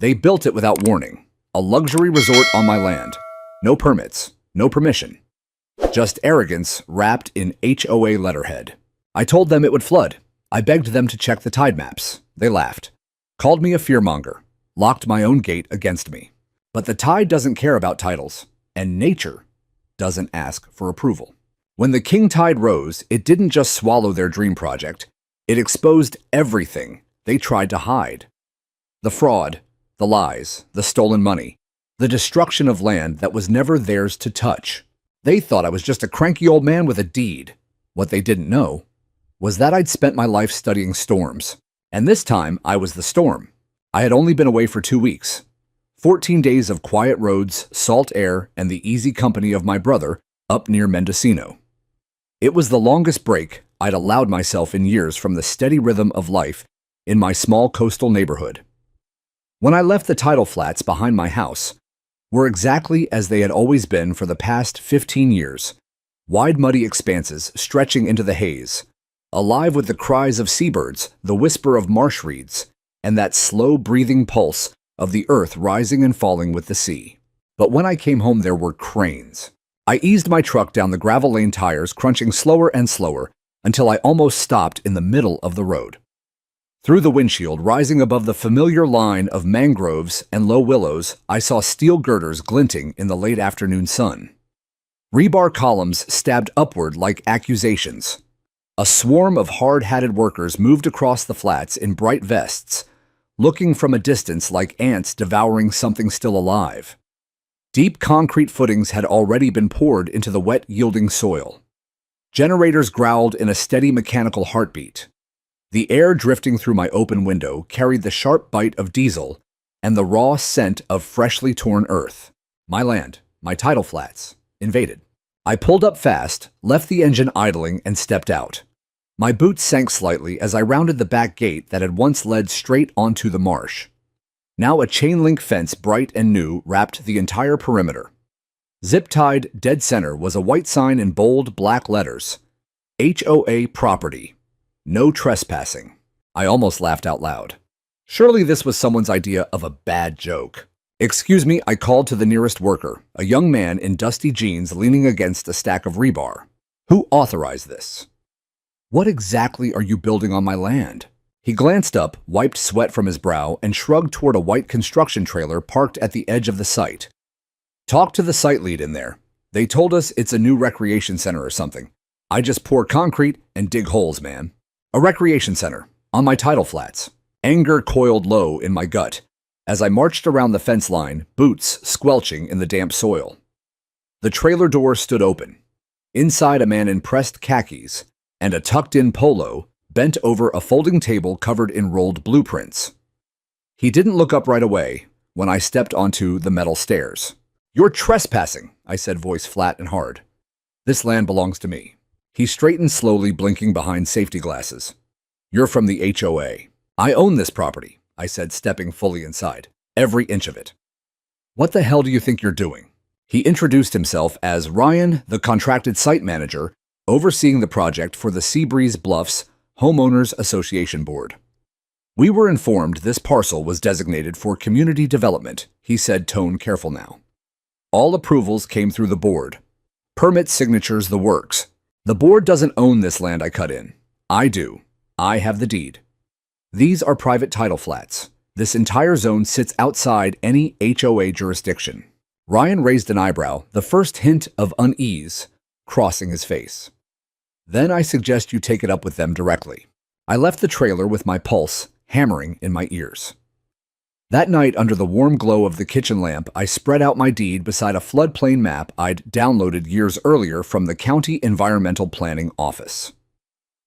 They built it without warning. A luxury resort on my land. No permits, no permission. Just arrogance wrapped in HOA letterhead. I told them it would flood. I begged them to check the tide maps. They laughed, called me a fearmonger, locked my own gate against me. But the tide doesn't care about titles, and nature doesn't ask for approval. When the king tide rose, it didn't just swallow their dream project. It exposed everything they tried to hide. The fraud, the lies, the stolen money, the destruction of land that was never theirs to touch. They thought I was just a cranky old man with a deed. What they didn't know was that I'd spent my life studying storms. And this time, I was the storm. I had only been away for 2 weeks. 14 days of quiet roads, salt air, and the easy company of my brother up near Mendocino. It was the longest break I'd allowed myself in years from the steady rhythm of life in my small coastal neighborhood. When I left the Tidal flats behind my house, were exactly as they had always been for the past 15 years. Wide muddy expanses stretching into the haze, alive with the cries of seabirds, the whisper of marsh reeds, and that slow breathing pulse of the earth rising and falling with the sea. But when I came home, there were cranes. I eased my truck down the gravel lane, tires crunching slower and slower until I almost stopped in the middle of the road. Through the windshield, rising above the familiar line of mangroves and low willows, I saw steel girders glinting in the late afternoon sun. Rebar columns stabbed upward like accusations. A swarm of hard-hatted workers moved across the flats in bright vests, looking from a distance like ants devouring something still alive. Deep concrete footings had already been poured into the wet, yielding soil. Generators growled in a steady mechanical heartbeat. The air drifting through my open window carried the sharp bite of diesel and the raw scent of freshly torn earth. My land, my Tidal flats, invaded. I pulled up fast, left the engine idling, and stepped out. My boots sank slightly as I rounded the back gate that had once led straight onto the marsh. Now a chain-link fence, bright and new, wrapped the entire perimeter. Zip-tied dead center was a white sign in bold black letters. HOA property. No trespassing. I almost laughed out loud. Surely this was someone's idea of a bad joke. "Excuse me," I called to the nearest worker, a young man in dusty jeans leaning against a stack of rebar. "Who authorized this? What exactly are you building on my land?" He glanced up, wiped sweat from his brow, and shrugged toward a white construction trailer parked at the edge of the site. "Talk to the site lead in there. They told us it's a new recreation center or something. I just pour concrete and dig holes, man." A recreation center, on my Tidal flats. Anger coiled low in my gut as I marched around the fence line, boots squelching in the damp soil. The trailer door stood open. Inside, a man in pressed khakis and a tucked-in polo bent over a folding table covered in rolled blueprints. He didn't look up right away when I stepped onto the metal stairs. "You're trespassing," I said, voice flat and hard. "This land belongs to me." He straightened slowly, blinking behind safety glasses. "You're from the HOA. I own this property," I said, stepping fully inside. "Every inch of it." "What the hell do you think you're doing?" He introduced himself as Ryan, the contracted site manager, overseeing the project for the Seabreeze Bluffs Homeowners Association Board. "We were informed this parcel was designated for community development," he said, tone careful now. "All approvals came through the board. Permit signatures, the works. The board doesn't own this land I cut in. I do. I have the deed. These are private Tidal flats. This entire zone sits outside any HOA jurisdiction." Ryan raised an eyebrow, the first hint of unease crossing his face. "Then I suggest you take it up with them directly." I left the trailer with my pulse hammering in my ears. That night, under the warm glow of the kitchen lamp, I spread out my deed beside a floodplain map I'd downloaded years earlier from the County Environmental Planning Office.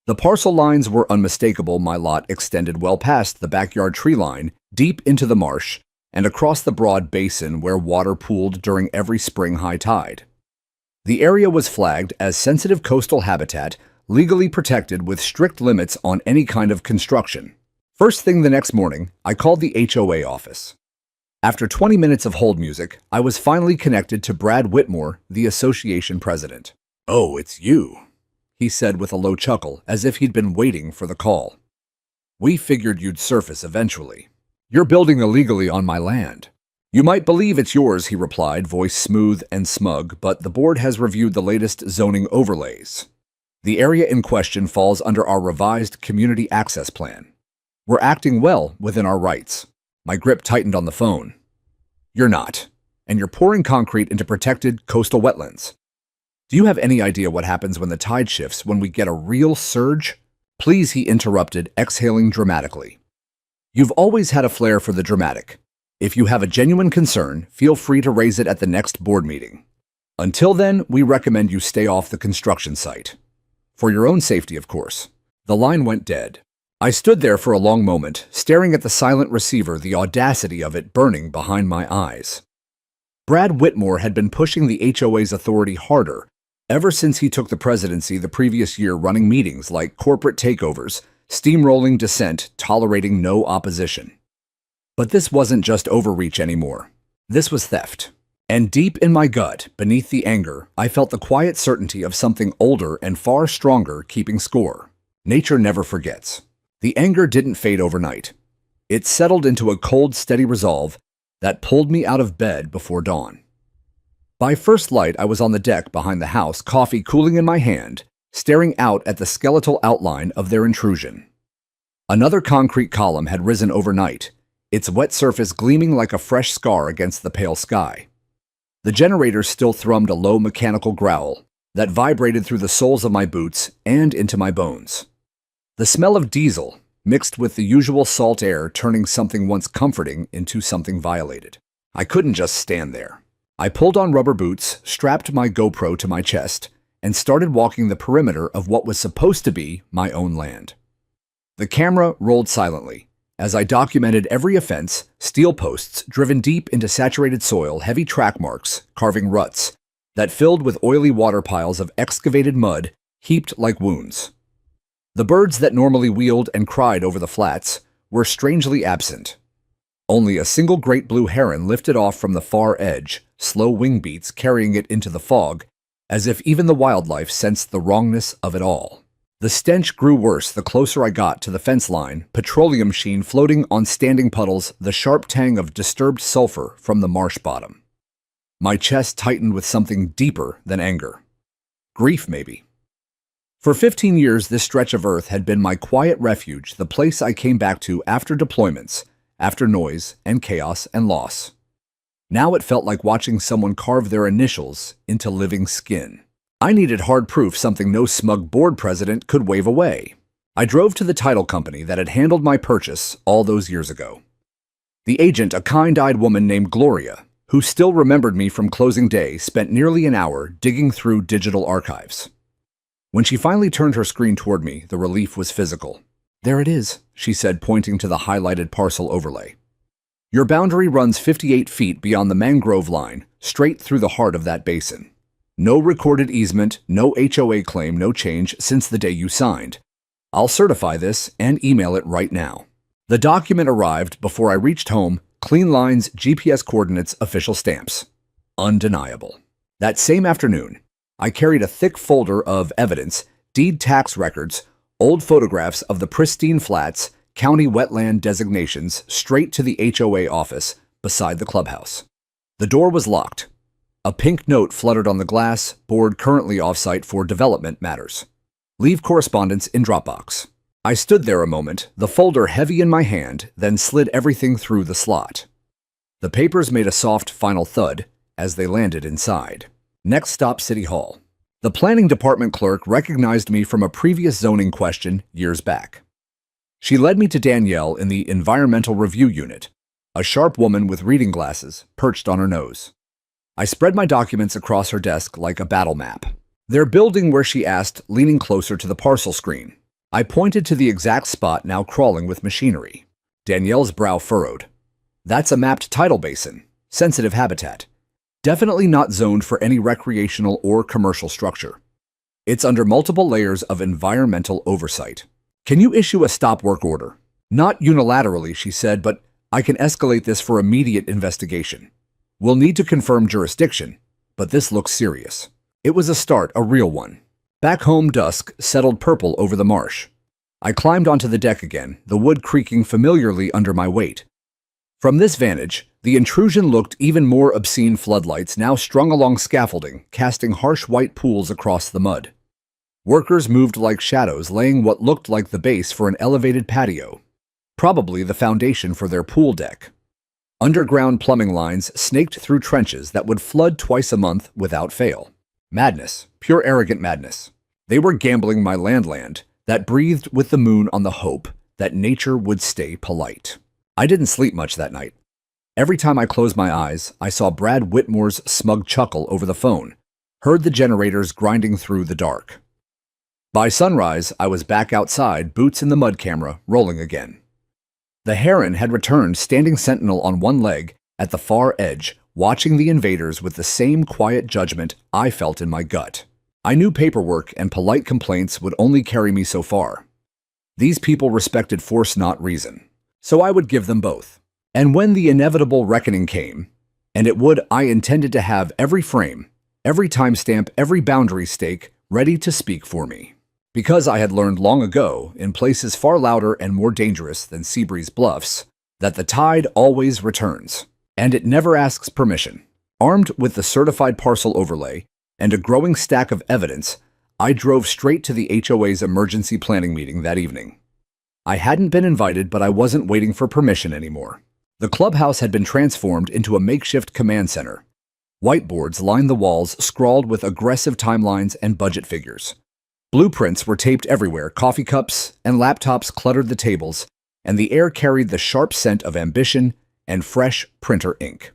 The parcel lines were unmistakable. My lot extended well past the backyard tree line, deep into the marsh, and across the broad basin where water pooled during every spring high tide. The area was flagged as sensitive coastal habitat, legally protected with strict limits on any kind of construction. First thing the next morning, I called the HOA office. After 20 minutes of hold music, I was finally connected to Brad Whitmore, the association president. "Oh, it's you," he said with a low chuckle, as if he'd been waiting for the call. "We figured you'd surface eventually. "You're building illegally on my land." "You might believe it's yours," he replied, voice smooth and smug, "but the board has reviewed the latest zoning overlays. The area in question falls under our revised community access plan. We're acting well within our rights." My grip tightened on the phone. "You're not, and you're pouring concrete into protected coastal wetlands. Do you have any idea what happens when the tide shifts, when we get a real surge?" "Please," he interrupted, exhaling dramatically. "You've always had a flair for the dramatic. If you have a genuine concern, feel free to raise it at the next board meeting. Until then, we recommend you stay off the construction site. For your own safety, of course." The line went dead. I stood there for a long moment, staring at the silent receiver, the audacity of it burning behind my eyes. Brad Whitmore had been pushing the HOA's authority harder ever since he took the presidency the previous year, running meetings like corporate takeovers, steamrolling dissent, tolerating no opposition. But this wasn't just overreach anymore. This was theft. And deep in my gut, beneath the anger, I felt the quiet certainty of something older and far stronger keeping score. Nature never forgets. The anger didn't fade overnight. It settled into a cold, steady resolve that pulled me out of bed before dawn. By first light, I was on the deck behind the house, coffee cooling in my hand, staring out at the skeletal outline of their intrusion. Another concrete column had risen overnight, its wet surface gleaming like a fresh scar against the pale sky. The generator still thrummed a low mechanical growl that vibrated through the soles of my boots and into my bones. The smell of diesel mixed with the usual salt air, turning something once comforting into something violated. I couldn't just stand there. I pulled on rubber boots, strapped my GoPro to my chest, and started walking the perimeter of what was supposed to be my own land. The camera rolled silently as I documented every offense: steel posts driven deep into saturated soil, heavy track marks carving ruts that filled with oily water piles of excavated mud heaped like wounds. The birds that normally wheeled and cried over the flats were strangely absent. Only a single great blue heron lifted off from the far edge, slow wing beats carrying it into the fog, as if even the wildlife sensed the wrongness of it all. The stench grew worse the closer I got to the fence line, petroleum sheen floating on standing puddles, the sharp tang of disturbed sulfur from the marsh bottom. My chest tightened with something deeper than anger. Grief, maybe. For 15 years, this stretch of earth had been my quiet refuge, the place I came back to after deployments, after noise and chaos and loss. Now it felt like watching someone carve their initials into living skin. I needed hard proof, something no smug board president could wave away. I drove to the title company that had handled my purchase all those years ago. The agent, a kind-eyed woman named Gloria, who still remembered me from closing day, spent nearly an hour digging through digital archives. When she finally turned her screen toward me, the relief was physical. "There it is," she said, pointing to the highlighted parcel overlay. "Your boundary runs 58 feet beyond the mangrove line, straight through the heart of that basin. No recorded easement, no HOA claim, no change since the day you signed. I'll certify this and email it right now." The document arrived before I reached home, clean lines, GPS coordinates, official stamps. Undeniable. That same afternoon, I carried a thick folder of evidence, deed tax records, old photographs of the pristine flats, county wetland designations, straight to the HOA office beside the clubhouse. The door was locked. A pink note fluttered on the glass, board currently offsite for development matters. Leave correspondence in Dropbox. I stood there a moment, the folder heavy in my hand, then slid everything through the slot. The papers made a soft final thud as they landed inside. Next stop, City Hall. The planning department clerk recognized me from a previous zoning question years back. She led me to Danielle in the environmental review unit, a sharp woman with reading glasses perched on her nose. I spread my documents across her desk like a battle map. "They're building where?" she asked, leaning closer to the parcel screen. I pointed to the exact spot now crawling with machinery. Danielle's brow furrowed. "That's a mapped tidal basin, sensitive habitat. Definitely not zoned for any recreational or commercial structure. It's under multiple layers of environmental oversight. Can you issue a stop work order?" "Not unilaterally," she said, "but I can escalate this for immediate investigation. We'll need to confirm jurisdiction, but this looks serious." It was a start, a real one. Back home, dusk settled purple over the marsh. I climbed onto the deck again, the wood creaking familiarly under my weight. From this vantage, the intrusion looked even more obscene: floodlights now strung along scaffolding, casting harsh white pools across the mud. Workers moved like shadows, laying what looked like the base for an elevated patio, probably the foundation for their pool deck. Underground plumbing lines snaked through trenches that would flood twice a month without fail. Madness, pure arrogant madness. They were gambling my land that breathed with the moon on the hope that nature would stay polite. I didn't sleep much that night. Every time I closed my eyes, I saw Brad Whitmore's smug chuckle over the phone, heard the generators grinding through the dark. By sunrise, I was back outside, boots in the mud, camera rolling again. The heron had returned, standing sentinel on one leg at the far edge, watching the invaders with the same quiet judgment I felt in my gut. I knew paperwork and polite complaints would only carry me so far. These people respected force, not reason, so I would give them both. And when the inevitable reckoning came, and it would, I intended to have every frame, every timestamp, every boundary stake ready to speak for me. Because I had learned long ago, in places far louder and more dangerous than Seabreeze Bluffs, that the tide always returns, and it never asks permission. Armed with the certified parcel overlay and a growing stack of evidence, I drove straight to the HOA's emergency planning meeting that evening. I hadn't been invited, but I wasn't waiting for permission anymore. The clubhouse had been transformed into a makeshift command center. Whiteboards lined the walls, scrawled with aggressive timelines and budget figures. Blueprints were taped everywhere, coffee cups and laptops cluttered the tables, and the air carried the sharp scent of ambition and fresh printer ink.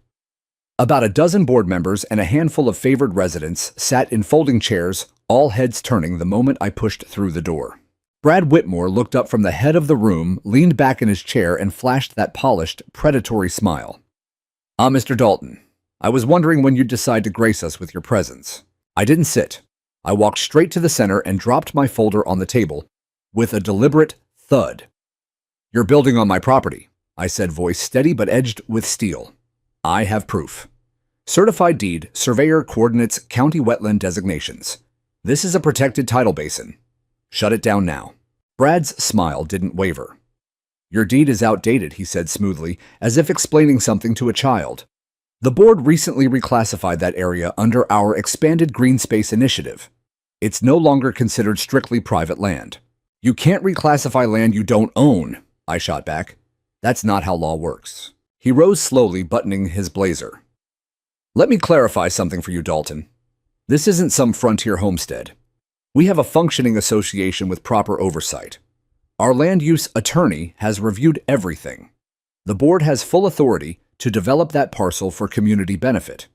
About a dozen board members and a handful of favored residents sat in folding chairs, all heads turning the moment I pushed through the door. Brad Whitmore looked up from the head of the room, leaned back in his chair, and flashed that polished, predatory smile. Mr. Dalton, I was wondering when you'd decide to grace us with your presence." I didn't sit. I walked straight to the center and dropped my folder on the table with a deliberate thud. "You're building on my property," I said, voice steady but edged with steel. "I have proof. Certified deed, surveyor, coordinates, county wetland designations. This is a protected tidal basin. Shut it down now." Brad's smile didn't waver. "Your deed is outdated," he said smoothly, as if explaining something to a child. "The board recently reclassified that area under our expanded green space initiative. It's no longer considered strictly private land." "You can't reclassify land you don't own," I shot back. "That's not how law works." He rose slowly, buttoning his blazer. "Let me clarify something for you, Dalton. This isn't some frontier homestead. We have a functioning association with proper oversight. Our land use attorney has reviewed everything. The board has full authority to develop that parcel for community benefit.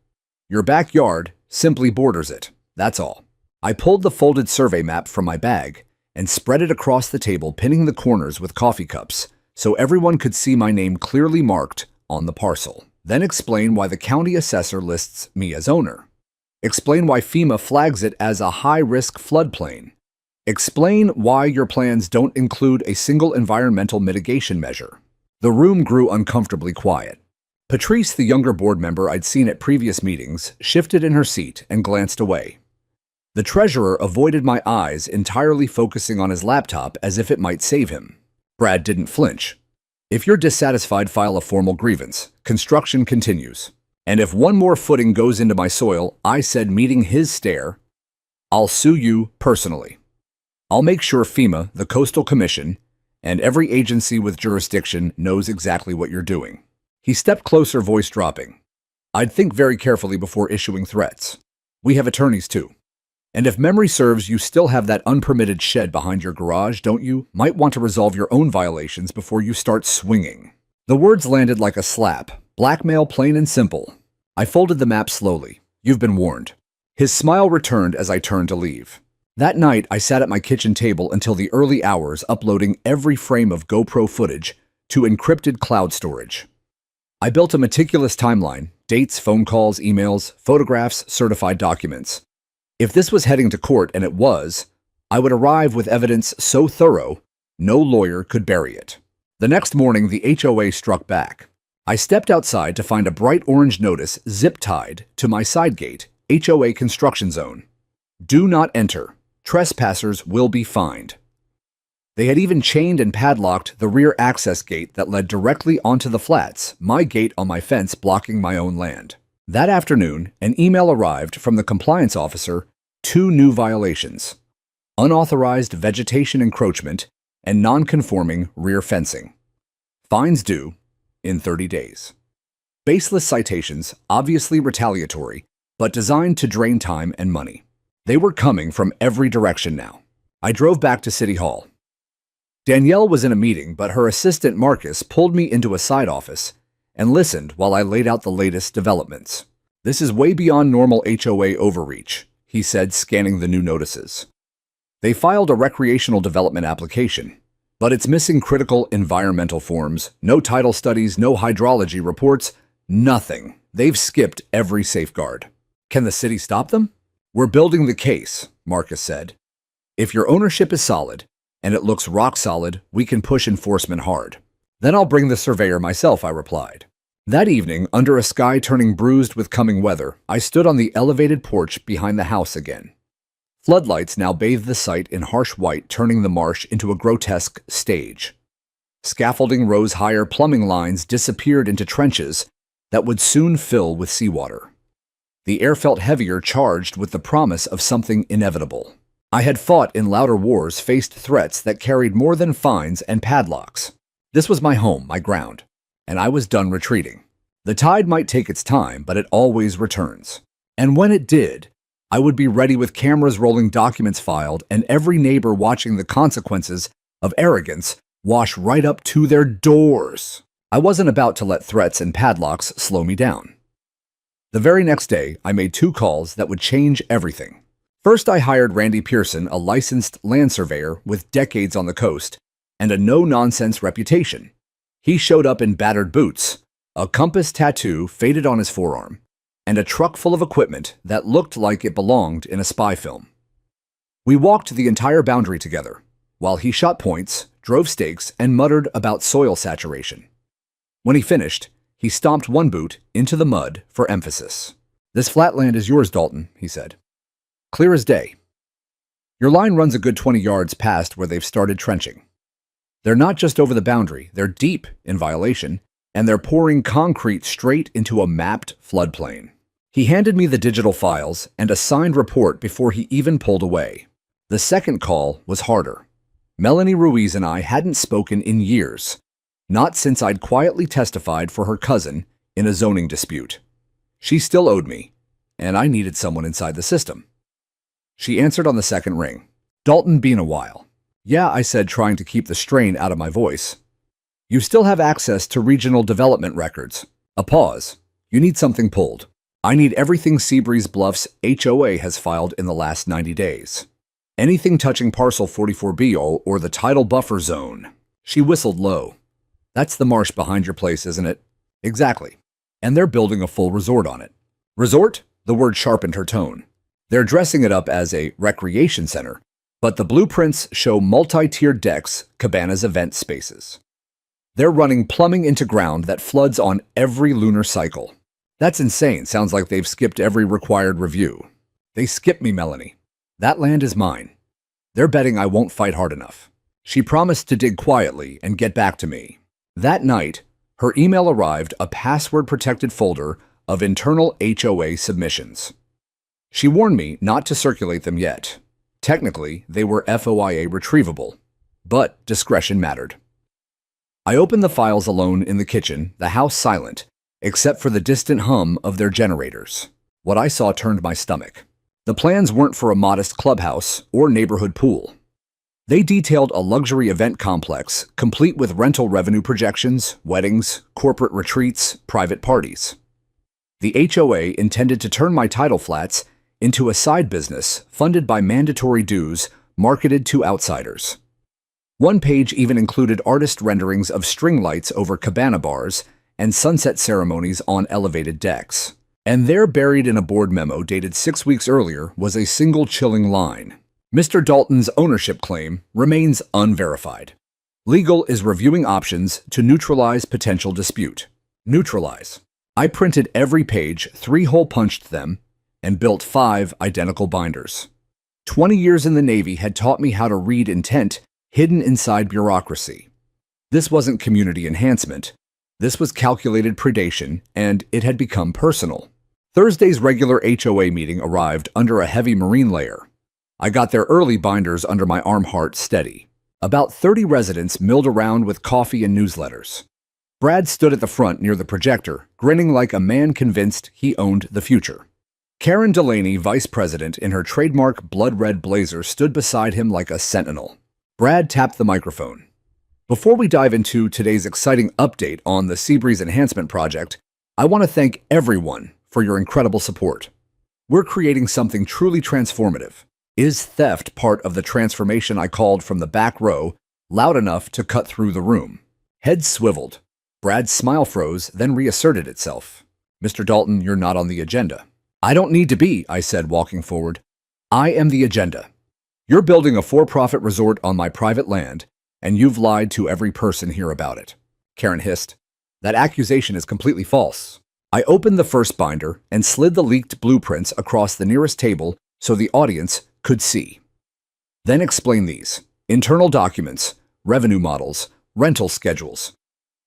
Your backyard simply borders it, that's all." I pulled the folded survey map from my bag and spread it across the table, pinning the corners with coffee cups so everyone could see my name clearly marked on the parcel. Then explain why the county assessor lists me as owner. Explain why FEMA flags it as a high-risk floodplain. Explain why your plans don't include a single environmental mitigation measure. The room grew uncomfortably quiet. Patrice, the younger board member I'd seen at previous meetings, shifted in her seat and glanced away. The treasurer avoided my eyes, entirely focusing on his laptop as if it might save him. Brad didn't flinch. "If you're dissatisfied, file a formal grievance. Construction continues. And if one more footing goes into my soil," I said, meeting his stare, "I'll sue you personally. I'll make sure FEMA, the Coastal Commission, and every agency with jurisdiction knows exactly what you're doing." He stepped closer, voice dropping. "I'd think very carefully before issuing threats. We have attorneys too. And if memory serves, you still have that unpermitted shed behind your garage, don't you? Might want to resolve your own violations before you start swinging." The words landed like a slap. Blackmail, plain and simple. I folded the map slowly. "You've been warned." His smile returned as I turned to leave. That night, I sat at my kitchen table until the early hours, uploading every frame of GoPro footage to encrypted cloud storage. I built a meticulous timeline: dates, phone calls, emails, photographs, certified documents. If this was heading to court, and it was, I would arrive with evidence so thorough, no lawyer could bury it. The next morning, the HOA struck back. I stepped outside to find a bright orange notice zip-tied to my side gate: HOA construction zone. Do not enter. Trespassers will be fined. They had even chained and padlocked the rear access gate that led directly onto the flats, my gate on my fence blocking my own land. That afternoon, an email arrived from the compliance officer, 2 new violations: unauthorized vegetation encroachment and non-conforming rear fencing. Fines due in 30 days. Baseless citations, obviously retaliatory, but designed to drain time and money. They were coming from every direction now. I drove back to City Hall. Danielle was in a meeting, but her assistant Marcus pulled me into a side office and listened while I laid out the latest developments. "This is way beyond normal HOA overreach," he said, scanning the new notices. "They filed a recreational development application, but it's missing critical environmental forms, no title studies, no hydrology reports, nothing. They've skipped every safeguard. Can the city stop them?" "We're building the case," Marcus said. "If your ownership is solid, and it looks rock solid, we can push enforcement hard." "Then I'll bring the surveyor myself," I replied. That evening, under a sky turning bruised with coming weather, I stood on the elevated porch behind the house again. Floodlights now bathed the site in harsh white, turning the marsh into a grotesque stage. Scaffolding rose higher, plumbing lines disappeared into trenches that would soon fill with seawater. The air felt heavier, charged with the promise of something inevitable. I had fought in louder wars, faced threats that carried more than fines and padlocks. This was my home, my ground, and I was done retreating. The tide might take its time, but it always returns. And when it did, I would be ready with cameras rolling, documents filed, and every neighbor watching the consequences of arrogance wash right up to their doors. I wasn't about to let threats and padlocks slow me down. The very next day, I made 2 calls that would change everything. First, I hired Randy Pearson, a licensed land surveyor with decades on the coast and a no-nonsense reputation. He showed up in battered boots, a compass tattoo faded on his forearm, and a truck full of equipment that looked like it belonged in a spy film. We walked the entire boundary together, while he shot points, drove stakes, and muttered about soil saturation. When he finished, he stomped one boot into the mud for emphasis. "This flat land is yours, Dalton," he said. "Clear as day. Your line runs a good 20 yards past where they've started trenching. They're not just over the boundary, they're deep in violation, and they're pouring concrete straight into a mapped floodplain." He handed me the digital files and a signed report before he even pulled away. The second call was harder. Melanie Ruiz and I hadn't spoken in years, not since I'd quietly testified for her cousin in a zoning dispute. She still owed me, and I needed someone inside the system. She answered on the second ring. "Dalton, been a while." "Yeah," I said, trying to keep the strain out of my voice. "You still have access to regional development records." A pause. "You need something pulled." "I need everything Seabreeze Bluffs HOA has filed in the last 90 days. Anything touching parcel 44B or the tidal buffer zone." She whistled low. "That's the marsh behind your place, isn't it?" "Exactly. And they're building a full resort on it." "Resort?" The word sharpened her tone. "They're dressing it up as a recreation center, but the blueprints show multi-tiered decks, cabanas, event spaces. They're running plumbing into ground that floods on every lunar cycle." "That's insane. Sounds like they've skipped every required review." "They skipped me, Melanie. That land is mine. They're betting I won't fight hard enough." She promised to dig quietly and get back to me. That night, her email arrived, a password-protected folder of internal HOA submissions. She warned me not to circulate them yet. Technically, they were FOIA retrievable, but discretion mattered. I opened the files alone in the kitchen, the house silent, except for the distant hum of their generators. What I saw turned my stomach. The plans weren't for a modest clubhouse or neighborhood pool. They detailed a luxury event complex, complete with rental revenue projections, weddings, corporate retreats, private parties. The HOA intended to turn my tidal flats into a side business funded by mandatory dues marketed to outsiders. One page even included artist renderings of string lights over cabana bars and sunset ceremonies on elevated decks. And there, buried in a board memo dated 6 weeks earlier, was a single chilling line. "Mr. Dalton's ownership claim remains unverified. Legal is reviewing options to neutralize potential dispute." Neutralize. I printed every page, 3-hole punched them, and built 5 identical binders. 20 years in the Navy had taught me how to read intent hidden inside bureaucracy. This wasn't community enhancement. This was calculated predation, and it had become personal. Thursday's regular HOA meeting arrived under a heavy marine layer. I got there early, binders under my arm, heart steady. About 30 residents milled around with coffee and newsletters. Brad stood at the front near the projector, grinning like a man convinced he owned the future. Karen Delaney, vice president, in her trademark blood-red blazer, stood beside him like a sentinel. Brad tapped the microphone. Before we dive into today's exciting update on the Seabreeze Enhancement Project, I want to thank everyone for your incredible support. We're creating something truly transformative. Is theft part of the transformation? I called from the back row, loud enough to cut through the room. Heads swiveled. Brad's smile froze, then reasserted itself. Mr. Dalton, you're not on the agenda. I don't need to be, I said, walking forward. I am the agenda. You're building a for-profit resort on my private land, and you've lied to every person here about it. Karen hissed. That accusation is completely false. I opened the first binder and slid the leaked blueprints across the nearest table so the audience could see. Then explain these. Internal documents, revenue models, rental schedules.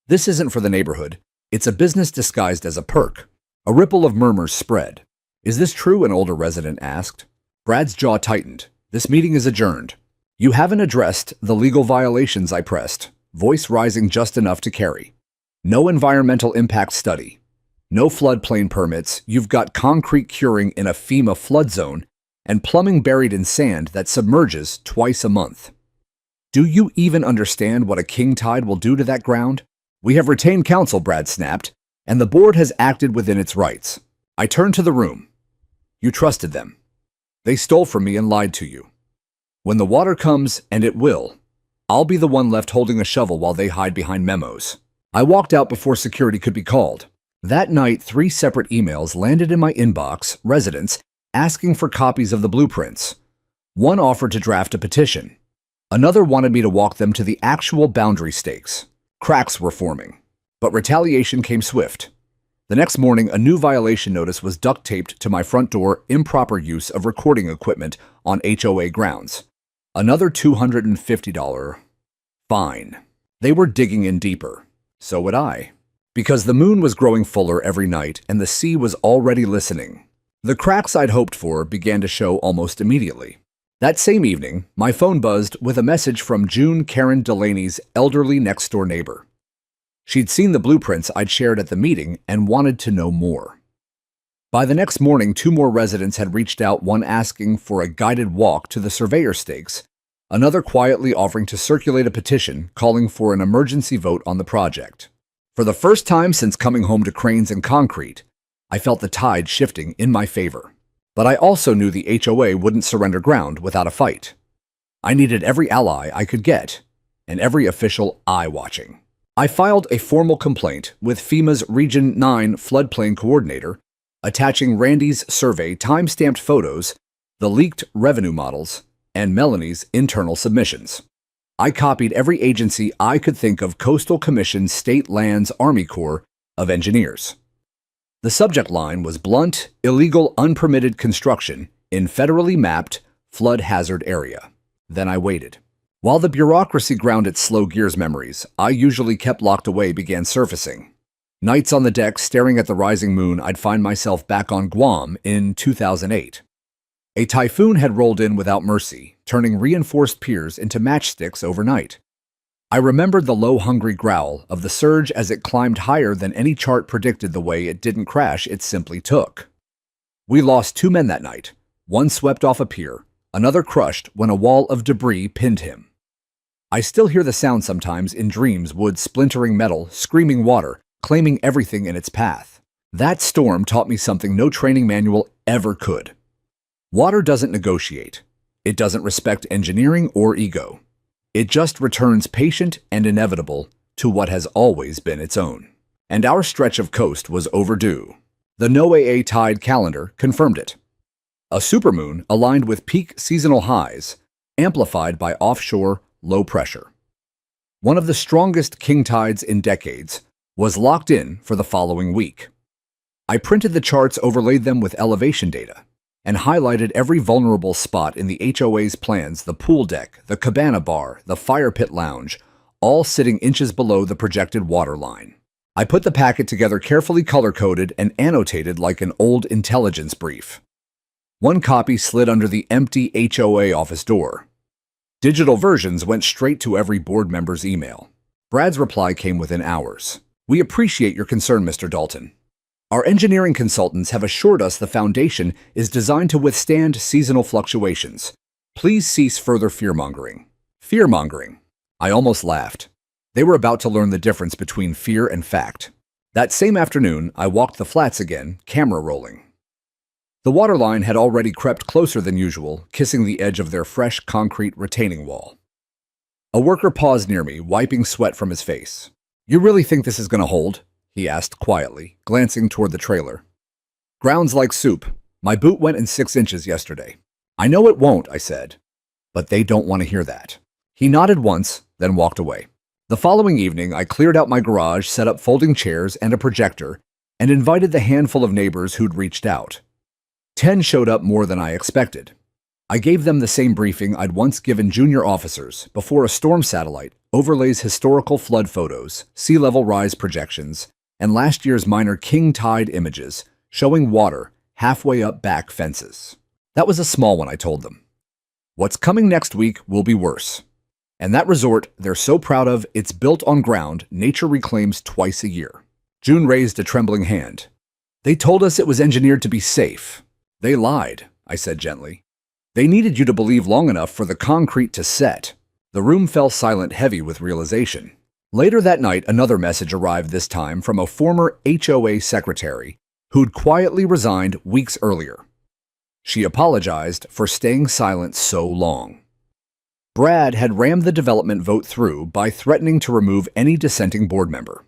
This isn't for the neighborhood. It's a business disguised as a perk. A ripple of murmurs spread. Is this true? An older resident asked. Brad's jaw tightened. This meeting is adjourned. You haven't addressed the legal violations, I pressed, voice rising just enough to carry. No environmental impact study. No floodplain permits. You've got concrete curing in a FEMA flood zone and plumbing buried in sand that submerges twice a month. Do you even understand what a king tide will do to that ground? We have retained counsel, Brad snapped, and the board has acted within its rights. I turned to the room. You trusted them. They stole from me and lied to you. When the water comes, and it will, I'll be the one left holding a shovel while they hide behind memos. I walked out before security could be called. That night, 3 separate emails landed in my inbox, residents asking for copies of the blueprints. One offered to draft a petition. Another wanted me to walk them to the actual boundary stakes. Cracks were forming, but retaliation came swift. The next morning, a new violation notice was duct-taped to my front door, improper use of recording equipment on HOA grounds. Another $250 fine. They were digging in deeper. So would I. Because the moon was growing fuller every night and the sea was already listening. The cracks I'd hoped for began to show almost immediately. That same evening, my phone buzzed with a message from June, Karen Delaney's elderly next-door neighbor. She'd seen the blueprints I'd shared at the meeting and wanted to know more. By the next morning, 2 more residents had reached out, one asking for a guided walk to the surveyor stakes, another quietly offering to circulate a petition calling for an emergency vote on the project. For the first time since coming home to cranes and concrete, I felt the tide shifting in my favor. But I also knew the HOA wouldn't surrender ground without a fight. I needed every ally I could get, and every official eye watching. I filed a formal complaint with FEMA's Region 9 floodplain coordinator, attaching Randy's survey time-stamped photos, the leaked revenue models, and Melanie's internal submissions. I copied every agency I could think of: Coastal Commission, State Lands, Army Corps of Engineers. The subject line was blunt: illegal unpermitted construction in federally mapped flood hazard area. Then I waited. While the bureaucracy ground its slow gears, memories I usually kept locked away began surfacing. Nights on the deck staring at the rising moon, I'd find myself back on Guam in 2008. A typhoon had rolled in without mercy, turning reinforced piers into matchsticks overnight. I remembered the low, hungry growl of the surge as it climbed higher than any chart predicted. The way it didn't crash, it simply took. We lost 2 men that night. One swept off a pier, another crushed when a wall of debris pinned him. I still hear the sound sometimes in dreams: wood splintering metal, screaming water, claiming everything in its path. That storm taught me something no training manual ever could. Water doesn't negotiate. It doesn't respect engineering or ego. It just returns patient and inevitable to what has always been its own. And our stretch of coast was overdue. The NOAA tide calendar confirmed it. A supermoon aligned with peak seasonal highs, amplified by offshore low pressure. One of the strongest king tides in decades was locked in for the following week. I printed the charts, overlaid them with elevation data, and highlighted every vulnerable spot in the HOA's plans: the pool deck, the cabana bar, the fire pit lounge, all sitting inches below the projected water line. I put the packet together carefully color-coded and annotated like an old intelligence brief. One copy slid under the empty HOA office door. Digital versions went straight to every board member's email. Brad's reply came within hours. "We appreciate your concern, Mr. Dalton. Our engineering consultants have assured us the foundation is designed to withstand seasonal fluctuations. Please cease further fear-mongering." Fear-mongering. I almost laughed. They were about to learn the difference between fear and fact. That same afternoon, I walked the flats again, camera rolling. The water line had already crept closer than usual, kissing the edge of their fresh concrete retaining wall. A worker paused near me, wiping sweat from his face. "You really think this is going to hold?" he asked quietly, glancing toward the trailer. "Ground's like soup. My boot went in 6 inches yesterday." "I know it won't," I said. "But they don't want to hear that." He nodded once, then walked away. The following evening, I cleared out my garage, set up folding chairs and a projector, and invited the handful of neighbors who'd reached out. 10 showed up, more than I expected. I gave them the same briefing I'd once given junior officers: before a storm satellite overlays historical flood photos, sea level rise projections, and last year's minor king tide images showing water halfway up back fences. That was a small one, I told them. What's coming next week will be worse. And that resort they're so proud of, it's built on ground nature reclaims twice a year. June raised a trembling hand. "They told us it was engineered to be safe." "They lied," I said gently. "They needed you to believe long enough for the concrete to set." The room fell silent, heavy with realization. Later that night, another message arrived, this time from a former HOA secretary who'd quietly resigned weeks earlier. She apologized for staying silent so long. Brad had rammed the development vote through by threatening to remove any dissenting board member.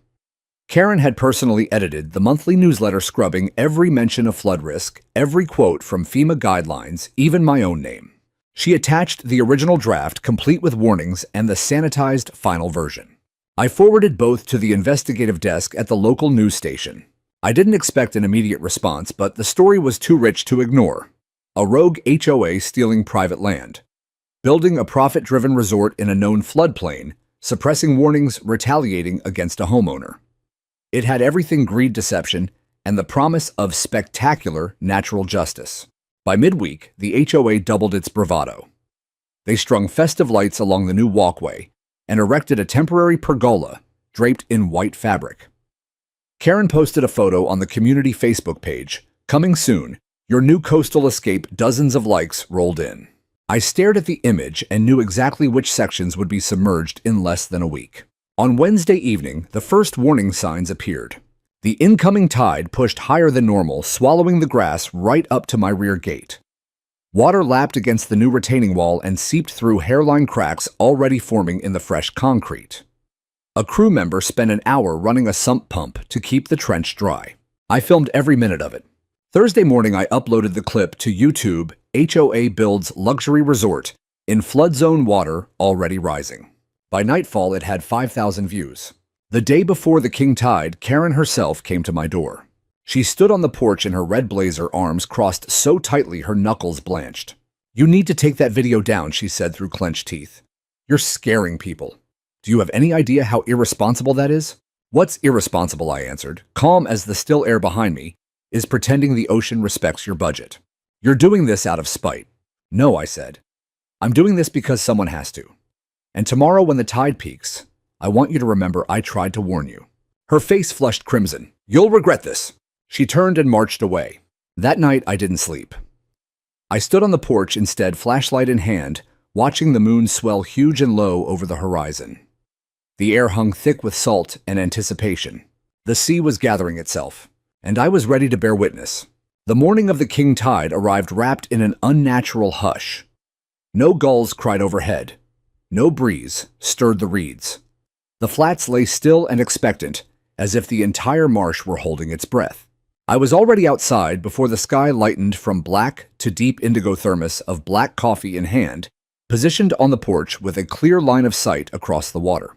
Karen had personally edited the monthly newsletter, scrubbing every mention of flood risk, every quote from FEMA guidelines, even my own name. She attached the original draft, complete with warnings, and the sanitized final version. I forwarded both to the investigative desk at the local news station. I didn't expect an immediate response, but the story was too rich to ignore. A rogue HOA stealing private land, building a profit-driven resort in a known floodplain, suppressing warnings, retaliating against a homeowner. It had everything: greed, deception, and the promise of spectacular natural justice. By midweek, the HOA doubled its bravado. They strung festive lights along the new walkway and erected a temporary pergola draped in white fabric. Karen posted a photo on the community Facebook page. "Coming soon, your new coastal escape." Dozens of likes rolled in. I stared at the image and knew exactly which sections would be submerged in less than a week. On Wednesday evening, the first warning signs appeared. The incoming tide pushed higher than normal, swallowing the grass right up to my rear gate. Water lapped against the new retaining wall and seeped through hairline cracks already forming in the fresh concrete. A crew member spent an hour running a sump pump to keep the trench dry. I filmed every minute of it. Thursday morning, I uploaded the clip to YouTube. HOA builds luxury resort in flood zone, water already rising. By nightfall, it had 5,000 views. The day before the king tide, Karen herself came to my door. She stood on the porch in her red blazer, arms crossed so tightly her knuckles blanched. "You need to take that video down," she said through clenched teeth. "You're scaring people. Do you have any idea how irresponsible that is?" "What's irresponsible?" I answered, calm as the still air behind me, "is pretending the ocean respects your budget. You're doing this out of spite." "No," I said. "I'm doing this because someone has to. And tomorrow when the tide peaks, I want you to remember I tried to warn you." Her face flushed crimson. "You'll regret this." She turned and marched away. That night, I didn't sleep. I stood on the porch instead, flashlight in hand, watching the moon swell huge and low over the horizon. The air hung thick with salt and anticipation. The sea was gathering itself, and I was ready to bear witness. The morning of the king tide arrived wrapped in an unnatural hush. No gulls cried overhead. No breeze stirred the reeds. The flats lay still and expectant, as if the entire marsh were holding its breath. I was already outside before the sky lightened from black to deep indigo, thermos of black coffee in hand, positioned on the porch with a clear line of sight across the water.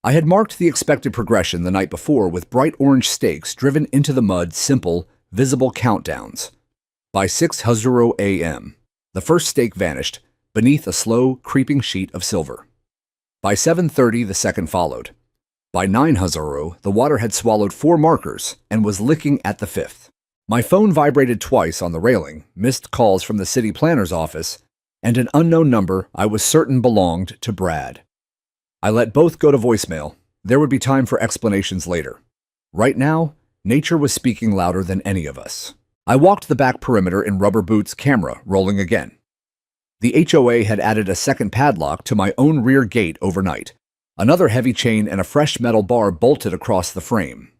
I had marked the expected progression the night before with bright orange stakes driven into the mud, simple, visible countdowns. By 6:00 a.m., the first stake vanished beneath a slow, creeping sheet of silver. By 7:30, the second followed. By 9:00, the water had swallowed 4 markers and was licking at the 5th. My phone vibrated twice on the railing, missed calls from the city planner's office, and an unknown number I was certain belonged to Brad. I let both go to voicemail. There would be time for explanations later. Right now, nature was speaking louder than any of us. I walked the back perimeter in rubber boots, camera rolling again. The HOA had added a second padlock to my own rear gate overnight. Another heavy chain and a fresh metal bar bolted across the frame.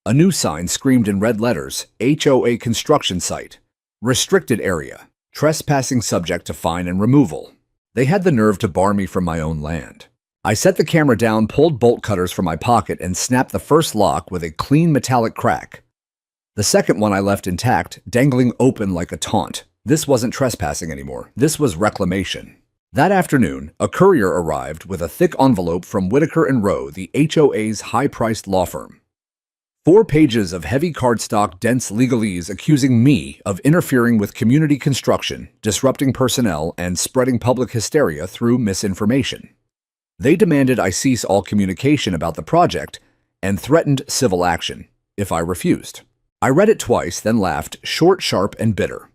A new sign screamed in red letters, HOA construction site, restricted area, trespassing subject to fine and removal. They had the nerve to bar me from my own land. I set the camera down, pulled bolt cutters from my pocket, and snapped the first lock with a clean metallic crack. The second one I left intact, dangling open like a taunt. This wasn't trespassing anymore. This was reclamation. That afternoon, a courier arrived with a thick envelope from Whitaker & Rowe, the HOA's high-priced law firm. 4 pages of heavy cardstock, dense legalese accusing me of interfering with community construction, disrupting personnel, and spreading public hysteria through misinformation. They demanded I cease all communication about the project and threatened civil action if I refused. I read it twice, then laughed, short, sharp, and bitter.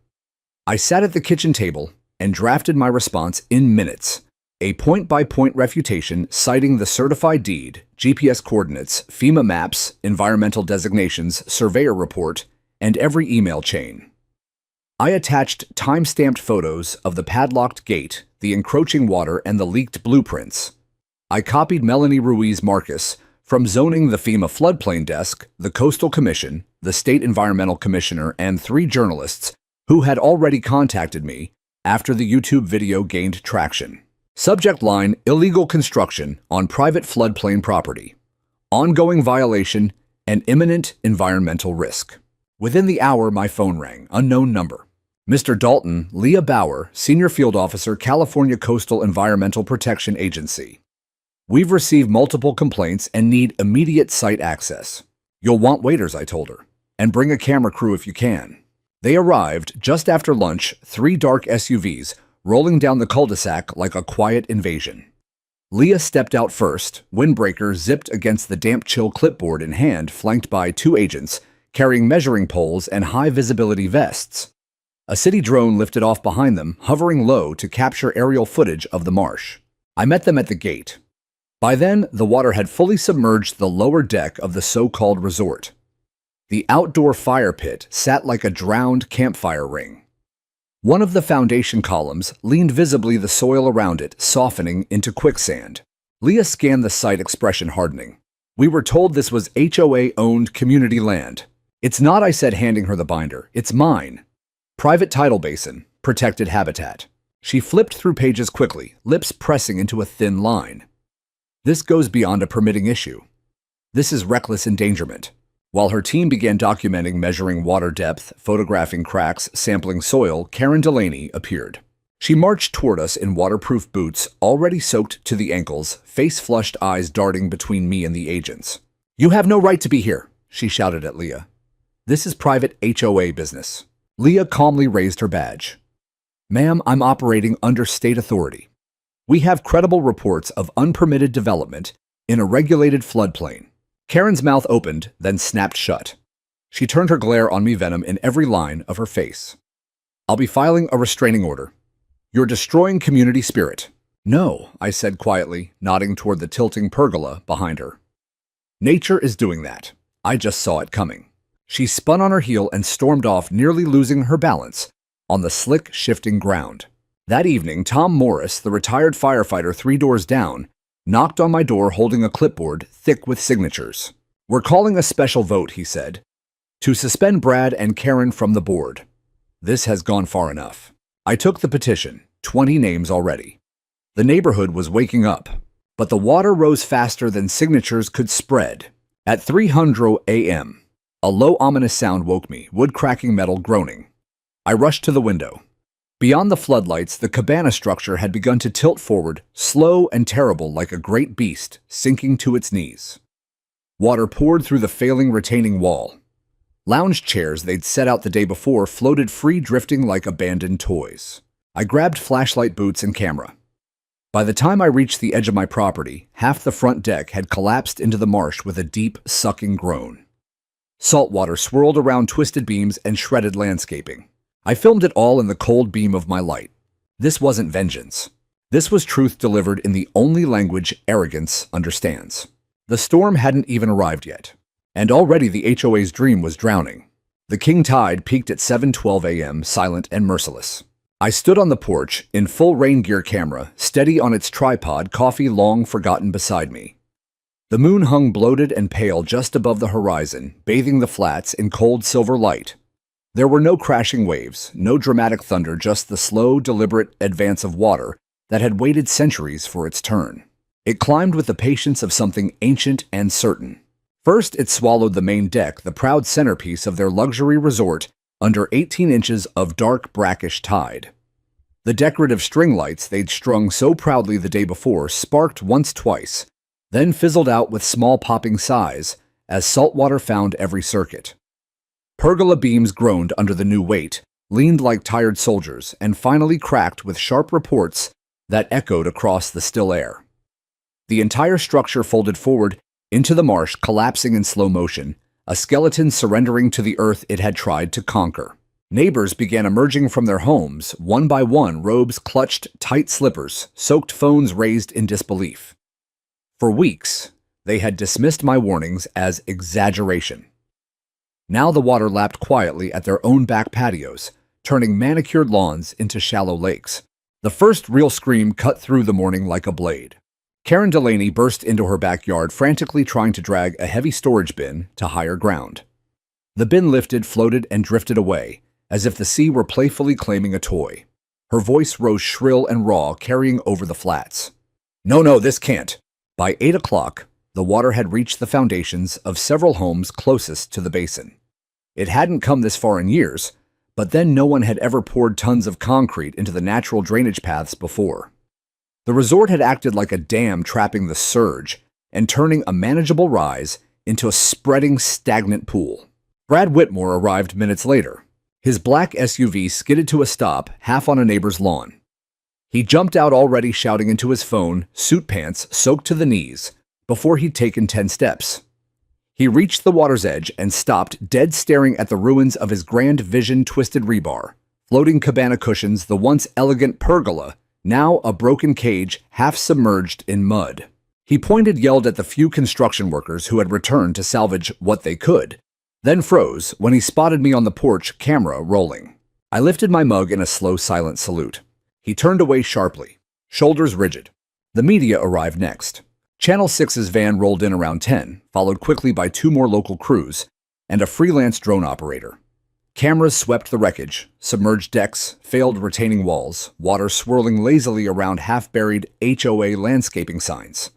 I sat at the kitchen table and drafted my response in minutes, a point-by-point refutation citing the certified deed, GPS coordinates, FEMA maps, environmental designations, surveyor report, and every email chain. I attached time-stamped photos of the padlocked gate, the encroaching water, and the leaked blueprints. I copied Melanie Ruiz Marcus from zoning, the FEMA floodplain desk, the Coastal Commission, the State Environmental Commissioner, and 3 journalists who had already contacted me after the YouTube video gained traction. Subject line, illegal construction on private floodplain property. Ongoing violation and imminent environmental risk. Within the hour, my phone rang, unknown number. Mr. Dalton, Leah Bauer, Senior Field Officer, California Coastal Environmental Protection Agency. We've received multiple complaints and need immediate site access. You'll want waiters, I told her, and bring a camera crew if you can. They arrived just after lunch, 3 dark SUVs, rolling down the cul-de-sac like a quiet invasion. Leah stepped out first, windbreaker zipped against the damp chill clipboard in hand, flanked by 2 agents carrying measuring poles and high-visibility vests. A city drone lifted off behind them, hovering low to capture aerial footage of the marsh. I met them at the gate. By then, the water had fully submerged the lower deck of the so-called resort. The outdoor fire pit sat like a drowned campfire ring. One of the foundation columns leaned visibly, the soil around it softening into quicksand. Leah scanned the site, expression hardening. We were told this was HOA-owned community land. It's not, I said, handing her the binder. It's mine. Private tidal basin, protected habitat. She flipped through pages quickly, lips pressing into a thin line. This goes beyond a permitting issue. This is reckless endangerment. While her team began documenting, measuring water depth, photographing cracks, sampling soil, Karen Delaney appeared. She marched toward us in waterproof boots, already soaked to the ankles, face-flushed eyes darting between me and the agents. "You have no right to be here," she shouted at Leah. "This is private HOA business." Leah calmly raised her badge. "Ma'am, I'm operating under state authority. We have credible reports of unpermitted development in a regulated floodplain." Karen's mouth opened, then snapped shut. She turned her glare on me, venom in every line of her face. "I'll be filing a restraining order. You're destroying community spirit." "No," I said quietly, nodding toward the tilting pergola behind her. "Nature is doing that. I just saw it coming." She spun on her heel and stormed off, nearly losing her balance on the slick, shifting ground. That evening, Tom Morris, the retired firefighter 3 doors down, knocked on my door holding a clipboard thick with signatures. "We're calling a special vote," he said, "to suspend Brad and Karen from the board. This has gone far enough." I took the petition, 20 names already. The neighborhood was waking up, but the water rose faster than signatures could spread. At 3:00 a.m., a low, ominous sound woke me, wood cracking, metal groaning. I rushed to the window. Beyond the floodlights, the cabana structure had begun to tilt forward, slow and terrible, like a great beast sinking to its knees. Water poured through the failing retaining wall. Lounge chairs they'd set out the day before floated free, drifting like abandoned toys. I grabbed flashlight, boots, and camera. By the time I reached the edge of my property, half the front deck had collapsed into the marsh with a deep, sucking groan. Salt water swirled around twisted beams and shredded landscaping. I filmed it all in the cold beam of my light. This wasn't vengeance. This was truth delivered in the only language arrogance understands. The storm hadn't even arrived yet, and already the HOA's dream was drowning. The king tide peaked at 7:12 a.m., silent and merciless. I stood on the porch, in full rain gear, camera steady on its tripod, coffee long forgotten beside me. The moon hung bloated and pale just above the horizon, bathing the flats in cold silver light. There were no crashing waves, no dramatic thunder, just the slow, deliberate advance of water that had waited centuries for its turn. It climbed with the patience of something ancient and certain. First, it swallowed the main deck, the proud centerpiece of their luxury resort, under 18 inches of dark, brackish tide. The decorative string lights they'd strung so proudly the day before sparked once, twice, then fizzled out with small popping sighs as saltwater found every circuit. Pergola beams groaned under the new weight, leaned like tired soldiers, and finally cracked with sharp reports that echoed across the still air. The entire structure folded forward into the marsh, collapsing in slow motion, a skeleton surrendering to the earth it had tried to conquer. Neighbors began emerging from their homes, one by one, robes clutched, tight slippers, soaked phones raised in disbelief. For weeks, they had dismissed my warnings as exaggeration. Now the water lapped quietly at their own back patios, turning manicured lawns into shallow lakes. The first real scream cut through the morning like a blade. Karen Delaney burst into her backyard, frantically trying to drag a heavy storage bin to higher ground. The bin lifted, floated, and drifted away, as if the sea were playfully claiming a toy. Her voice rose shrill and raw, carrying over the flats. No, this can't. By 8 o'clock, the water had reached the foundations of several homes closest to the basin. It hadn't come this far in years, but then no one had ever poured tons of concrete into the natural drainage paths before. The resort had acted like a dam, trapping the surge and turning a manageable rise into a spreading, stagnant pool. Brad Whitmore arrived minutes later. His black SUV skidded to a stop, half on a neighbor's lawn. He jumped out, already shouting into his phone, suit pants soaked to the knees, before he'd taken 10 steps. He reached the water's edge and stopped, dead staring at the ruins of his Grand Vision twisted rebar, floating cabana cushions, the once elegant pergola, now a broken cage half submerged in mud. He pointed, yelled at the few construction workers who had returned to salvage what they could, then froze when he spotted me on the porch, camera rolling. I lifted my mug in a slow, silent salute. He turned away sharply, shoulders rigid. The media arrived next. Channel 6's van rolled in around 10, followed quickly by 2 more local crews and a freelance drone operator. Cameras swept the wreckage, submerged decks, failed retaining walls, water swirling lazily around half-buried HOA landscaping signs.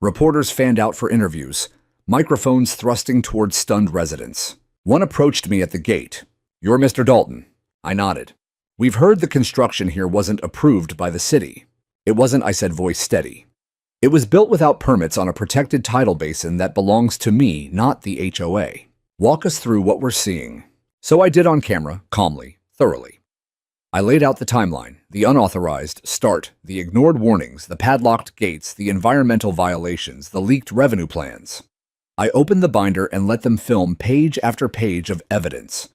Reporters fanned out for interviews, microphones thrusting towards stunned residents. One approached me at the gate. "You're Mr. Dalton." I nodded. "We've heard the construction here wasn't approved by the city." "It wasn't," I said, voice steady. "It was built without permits on a protected tidal basin that belongs to me, not the HOA. Walk us through what we're seeing." So I did, on camera, calmly, thoroughly. I laid out the timeline, the unauthorized start, the ignored warnings, the padlocked gates, the environmental violations, the leaked revenue plans. I opened the binder and let them film page after page of evidence.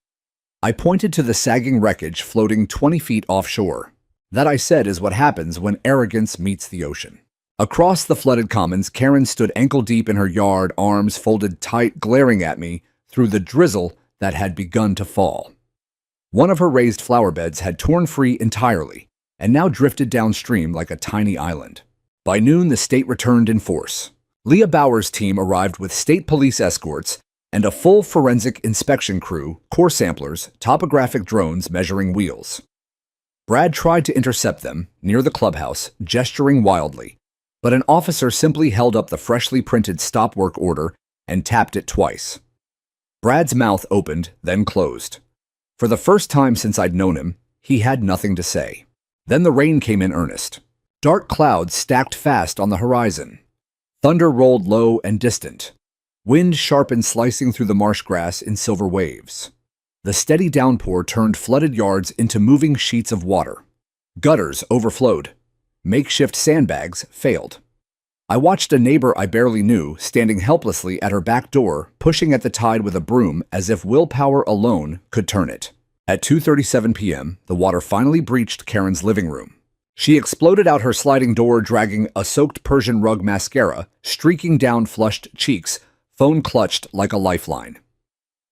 I pointed to the sagging wreckage floating 20 feet offshore. That, I said, is what happens when arrogance meets the ocean. Across the flooded commons, Karen stood ankle-deep in her yard, arms folded tight, glaring at me through the drizzle that had begun to fall. One of her raised flower beds had torn free entirely and now drifted downstream like a tiny island. By noon, the state returned in force. Leah Bauer's team arrived with state police escorts and a full forensic inspection crew, core samplers, topographic drones measuring wheels. Brad tried to intercept them near the clubhouse, gesturing wildly, but an officer simply held up the freshly printed stop work order and tapped it twice. Brad's mouth opened, then closed. For the first time since I'd known him, he had nothing to say. Then the rain came in earnest. Dark clouds stacked fast on the horizon. Thunder rolled low and distant. Wind sharpened, slicing through the marsh grass in silver waves. The steady downpour turned flooded yards into moving sheets of water. Gutters overflowed. Makeshift sandbags failed. I watched a neighbor I barely knew standing helplessly at her back door, pushing at the tide with a broom as if willpower alone could turn it. At 2:37 p.m., the water finally breached Karen's living room. She exploded out her sliding door, dragging a soaked Persian rug mascara, streaking down flushed cheeks, phone clutched like a lifeline.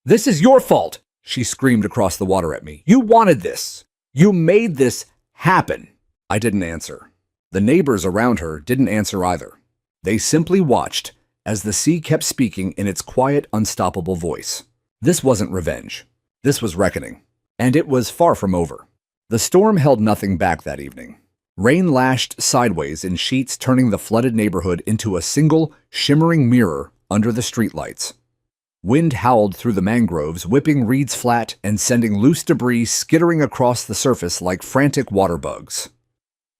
"This is your fault!" she screamed across the water at me. "You wanted this! You made this happen!" I didn't answer. The neighbors around her didn't answer either. They simply watched as the sea kept speaking in its quiet, unstoppable voice. This wasn't revenge. This was reckoning. And it was far from over. The storm held nothing back that evening. Rain lashed sideways in sheets, turning the flooded neighborhood into a single, shimmering mirror under the streetlights. Wind howled through the mangroves, whipping reeds flat and sending loose debris skittering across the surface like frantic water bugs.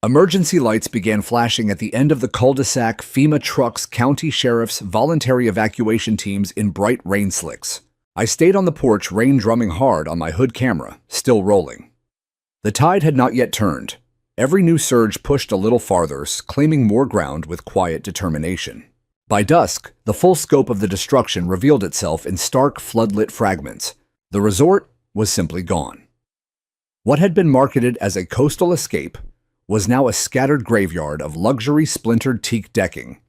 Emergency lights began flashing at the end of the cul-de-sac, FEMA trucks, county sheriffs, voluntary evacuation teams in bright rain slicks. I stayed on the porch, rain drumming hard on my hood camera, still rolling. The tide had not yet turned. Every new surge pushed a little farther, claiming more ground with quiet determination. By dusk, the full scope of the destruction revealed itself in stark, floodlit fragments. The resort was simply gone. What had been marketed as a coastal escape was now a scattered graveyard of luxury splintered teak decking.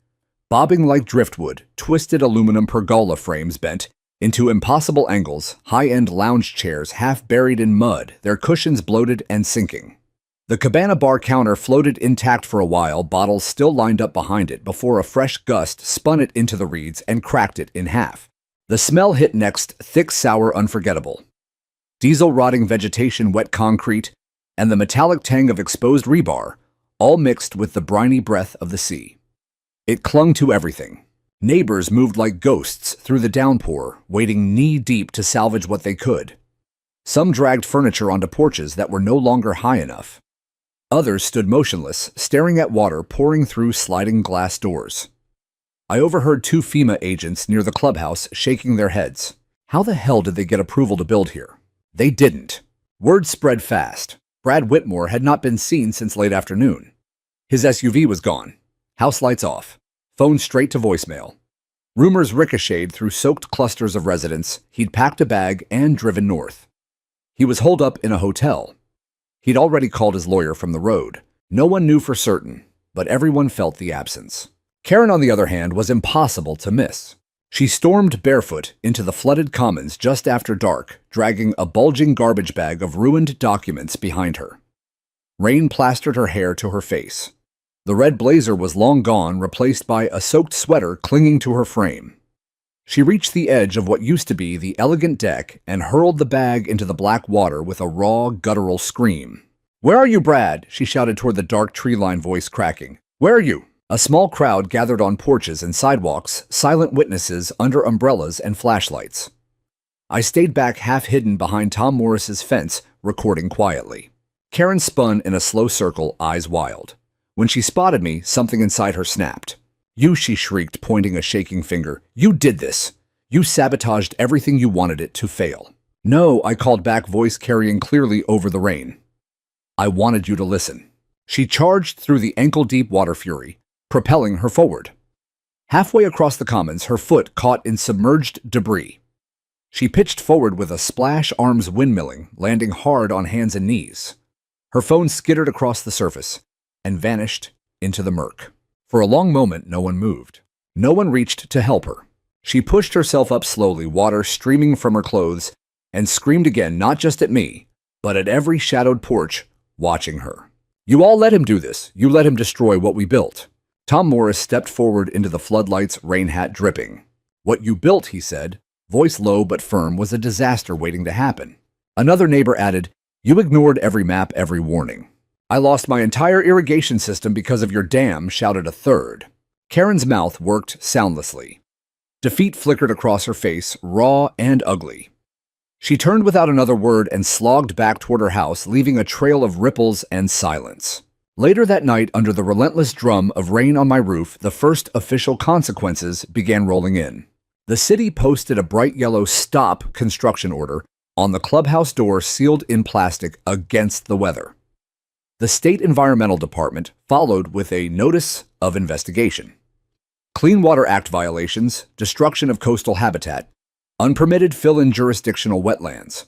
Bobbing like driftwood, twisted aluminum pergola frames bent into impossible angles, high-end lounge chairs half buried in mud, their cushions bloated and sinking. The cabana bar counter floated intact for a while, bottles still lined up behind it, before a fresh gust spun it into the reeds and cracked it in half. The smell hit next, thick, sour, unforgettable. Diesel rotting vegetation, wet concrete, and the metallic tang of exposed rebar, all mixed with the briny breath of the sea. It clung to everything. Neighbors moved like ghosts through the downpour, wading knee-deep to salvage what they could. Some dragged furniture onto porches that were no longer high enough. Others stood motionless, staring at water pouring through sliding glass doors. I overheard two FEMA agents near the clubhouse shaking their heads. How the hell did they get approval to build here? They didn't. Word spread fast. Brad Whitmore had not been seen since late afternoon. His SUV was gone. House lights off. Phone straight to voicemail. Rumors ricocheted through soaked clusters of residents. He'd packed a bag and driven north. He was holed up in a hotel. He'd already called his lawyer from the road. No one knew for certain, but everyone felt the absence. Karen, on the other hand, was impossible to miss. She stormed barefoot into the flooded commons just after dark, dragging a bulging garbage bag of ruined documents behind her. Rain plastered her hair to her face. The red blazer was long gone, replaced by a soaked sweater clinging to her frame. She reached the edge of what used to be the elegant deck and hurled the bag into the black water with a raw, guttural scream. "Where are you, Brad?" she shouted toward the dark tree-line voice cracking. "Where are you?" A small crowd gathered on porches and sidewalks, silent witnesses under umbrellas and flashlights. I stayed back, half hidden behind Tom Morris's fence, recording quietly. Karen spun in a slow circle, eyes wild. When she spotted me, something inside her snapped. "You," she shrieked, pointing a shaking finger. "You did this. You sabotaged everything you wanted it to fail." "No," I called back, voice carrying clearly over the rain. "I wanted you to listen." She charged through the ankle-deep water fury, propelling her forward. Halfway across the commons, her foot caught in submerged debris. She pitched forward with a splash, arms windmilling, landing hard on hands and knees. Her phone skittered across the surface and vanished into the murk. For a long moment, no one moved. No one reached to help her. She pushed herself up slowly, water streaming from her clothes, and screamed again, not just at me, but at every shadowed porch watching her. "You all let him do this. You let him destroy what we built." Tom Morris stepped forward into the floodlights, rain hat dripping. "What you built," he said, voice low but firm, "was a disaster waiting to happen." Another neighbor added, "You ignored every map, every warning." "I lost my entire irrigation system because of your dam," shouted a third. Karen's mouth worked soundlessly. Defeat flickered across her face, raw and ugly. She turned without another word and slogged back toward her house, leaving a trail of ripples and silence. Later that night, under the relentless drum of rain on my roof, the first official consequences began rolling in. The city posted a bright yellow "Stop" construction order on the clubhouse door sealed in plastic against the weather. The state environmental department followed with a notice of investigation. Clean Water Act violations, destruction of coastal habitat, unpermitted fill-in jurisdictional wetlands.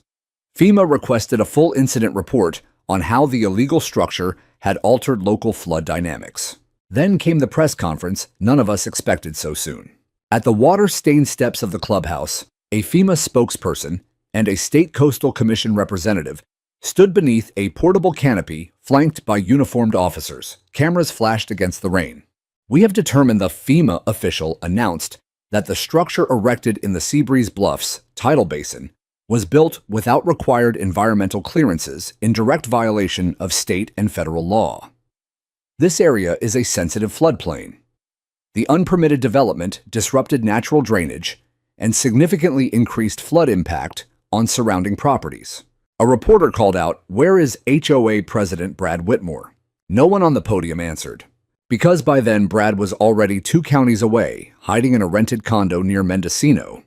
FEMA requested a full incident report on how the illegal structure had altered local flood dynamics. Then came the press conference none of us expected so soon. At the water-stained steps of the clubhouse, a FEMA spokesperson and a State Coastal Commission representative stood beneath a portable canopy flanked by uniformed officers. Cameras flashed against the rain. "We have determined," the FEMA official announced, "that the structure erected in the Seabreeze Bluffs tidal basin was built without required environmental clearances in direct violation of state and federal law. This area is a sensitive floodplain. The unpermitted development disrupted natural drainage and significantly increased flood impact on surrounding properties." A reporter called out, "Where is HOA President Brad Whitmore?" No one on the podium answered, because by then Brad was already 2 counties away, hiding in a rented condo near Mendocino,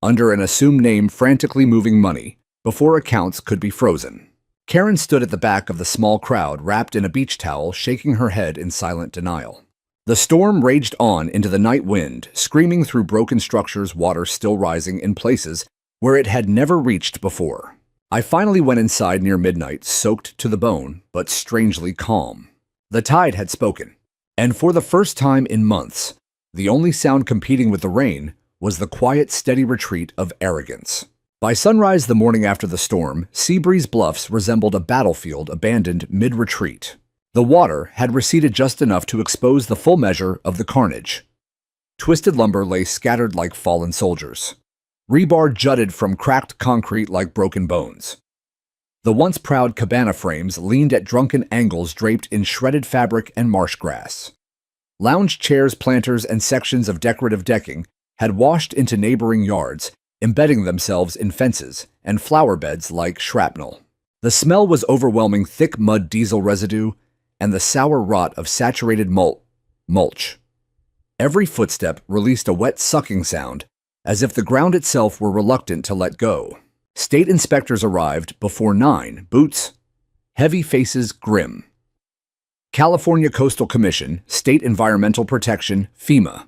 under an assumed name, frantically moving money before accounts could be frozen. Karen stood at the back of the small crowd, wrapped in a beach towel, shaking her head in silent denial. The storm raged on into the night wind, screaming through broken structures, water still rising in places where it had never reached before. I finally went inside near midnight, soaked to the bone, but strangely calm. The tide had spoken, and for the first time in months, the only sound competing with the rain was the quiet, steady retreat of arrogance. By sunrise the morning after the storm, Seabreeze Bluffs resembled a battlefield abandoned mid-retreat. The water had receded just enough to expose the full measure of the carnage. Twisted lumber lay scattered like fallen soldiers. Rebar jutted from cracked concrete like broken bones. The once proud cabana frames leaned at drunken angles draped in shredded fabric and marsh grass. Lounge chairs, planters, and sections of decorative decking had washed into neighboring yards, embedding themselves in fences and flower beds like shrapnel. The smell was overwhelming: thick mud, diesel residue, and the sour rot of saturated mulch. Every footstep released a wet sucking sound, as if the ground itself were reluctant to let go. State inspectors arrived before 9, boots, heavy faces grim. California Coastal Commission, State Environmental Protection, FEMA,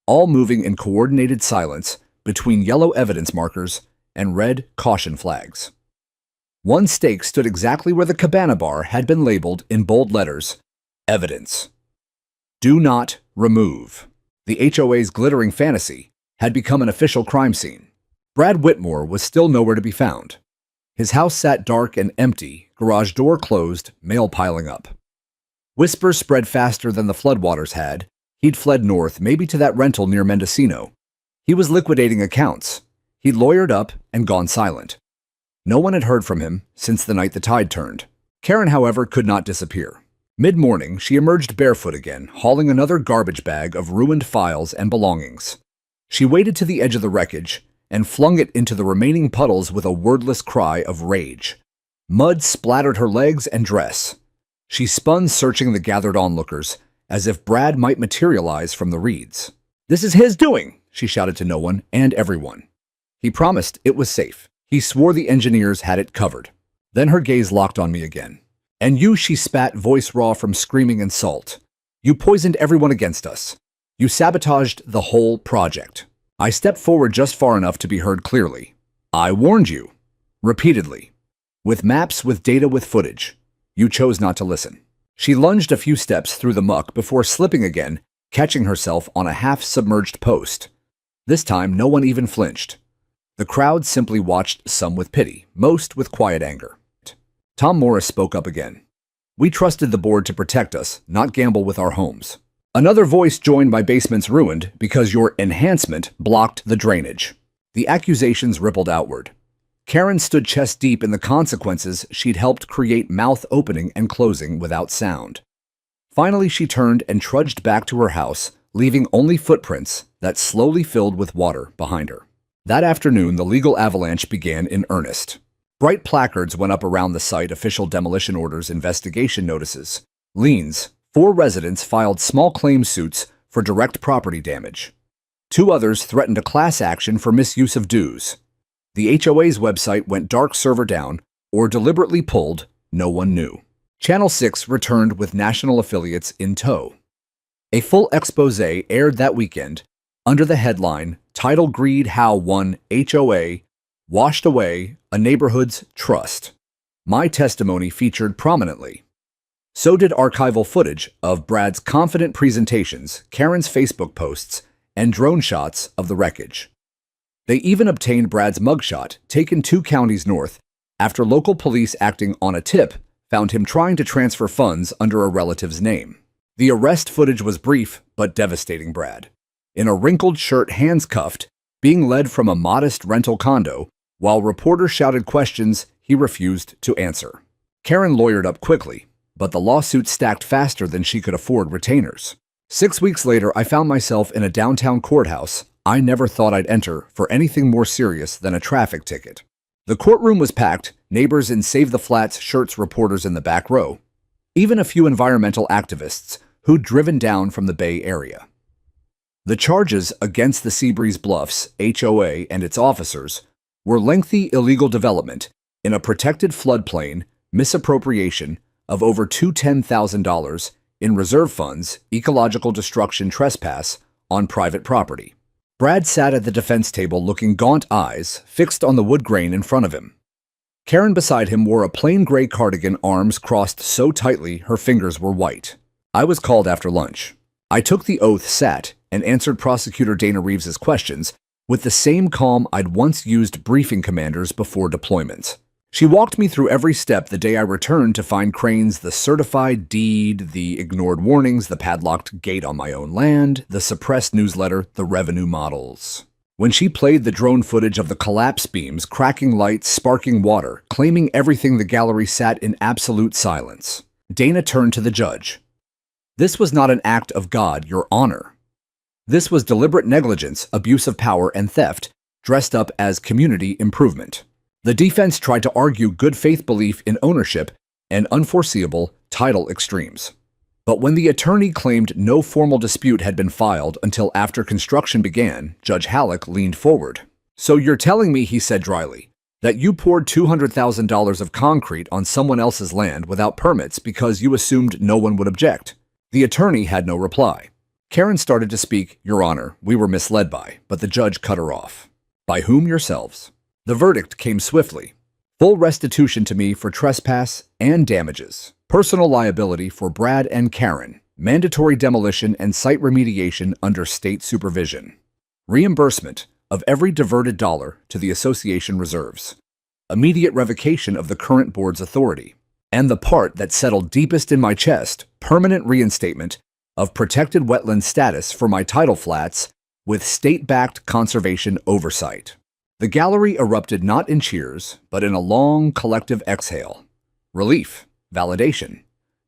all moving in coordinated silence between yellow evidence markers and red caution flags. One stake stood exactly where the cabana bar had been labeled in bold letters, "Evidence. Do not remove." The HOA's glittering fantasy had become an official crime scene. Brad Whitmore was still nowhere to be found. His house sat dark and empty, garage door closed, mail piling up. Whispers spread faster than the floodwaters had. He'd fled north, maybe to that rental near Mendocino. He was liquidating accounts. He'd lawyered up and gone silent. No one had heard from him since the night the tide turned. Karen, however, could not disappear. Mid-morning, she emerged barefoot again, hauling another garbage bag of ruined files and belongings. She waded to the edge of the wreckage and flung it into the remaining puddles with a wordless cry of rage. Mud splattered her legs and dress. She spun, searching the gathered onlookers, as if Brad might materialize from the reeds. "This is his doing," she shouted to no one and everyone. He promised it was safe. He swore the engineers had it covered. Then her gaze locked on me again. "And you," she spat, voice raw from screaming and salt. "You poisoned everyone against us. You sabotaged the whole project." I stepped forward just far enough to be heard clearly. "I warned you." Repeatedly. With maps, with data, with footage. You chose not to listen. She lunged a few steps through the muck before slipping again, catching herself on a half-submerged post. This time, no one even flinched. The crowd simply watched, some with pity, most with quiet anger. Tom Morris spoke up again. "We trusted the board to protect us, not gamble with our homes." Another voice joined: "My basement's ruined because your enhancement blocked the drainage." The accusations rippled outward. Karen stood chest-deep in the consequences she'd helped create, mouth opening and closing without sound. Finally, she turned and trudged back to her house, leaving only footprints that slowly filled with water behind her. That afternoon, the legal avalanche began in earnest. Bright placards went up around the site: official demolition orders, investigation notices, liens. 4 residents filed small claim suits for direct property damage. Two others threatened a class action for misuse of dues. The HOA's website went dark server down or deliberately pulled, no one knew. Channel 6 returned with national affiliates in tow. A full expose aired that weekend under the headline, Tidal Greed How One HOA Washed Away a Neighborhood's Trust. My testimony featured prominently. So did archival footage of Brad's confident presentations, Karen's Facebook posts, and drone shots of the wreckage. They even obtained Brad's mugshot, taken 2 counties north, after local police acting on a tip found him trying to transfer funds under a relative's name. The arrest footage was brief but devastating Brad. In a wrinkled shirt, hands cuffed, being led from a modest rental condo, while reporters shouted questions he refused to answer. Karen lawyered up quickly, but the lawsuit stacked faster than she could afford retainers. 6 weeks later, I found myself in a downtown courthouse I never thought I'd enter for anything more serious than a traffic ticket. The courtroom was packed, neighbors and Save the Flats shirts reporters in the back row. Even a few environmental activists who'd driven down from the Bay Area. The charges against the Seabreeze Bluffs HOA and its officers were lengthy illegal development in a protected floodplain, misappropriation of over $210,000 in reserve funds, ecological destruction trespass on private property. Brad sat at the defense table looking gaunt eyes fixed on the wood grain in front of him. Karen beside him wore a plain gray cardigan, arms crossed so tightly her fingers were white. I was called after lunch. I took the oath, sat, and answered Prosecutor Dana Reeves's questions with the same calm I'd once used briefing commanders before deployment. She walked me through every step the day I returned to find Crane's the certified deed, the ignored warnings, the padlocked gate on my own land, the suppressed newsletter, the revenue models. When she played the drone footage of the collapse beams, cracking lights, sparking water, claiming everything, the gallery sat in absolute silence. Dana turned to the judge. This was not an act of God, Your Honor. This was deliberate negligence, abuse of power, and theft, dressed up as community improvement. The defense tried to argue good faith belief in ownership and unforeseeable tidal extremes. But when the attorney claimed no formal dispute had been filed until after construction began, Judge Halleck leaned forward. So you're telling me, he said dryly, that you poured $200,000 of concrete on someone else's land without permits because you assumed no one would object? The attorney had no reply. Karen started to speak. Your Honor, we were misled by, but the judge cut her off. By whom? Yourselves. The verdict came swiftly. Full restitution to me for trespass and damages. Personal liability for Brad and Karen. Mandatory demolition and site remediation under state supervision. Reimbursement of every diverted dollar to the association reserves. Immediate revocation of the current board's authority. And the part that settled deepest in my chest, permanent reinstatement of protected wetland status for my tidal flats with state-backed conservation oversight. The gallery erupted not in cheers, but in a long, collective exhale. Relief, validation,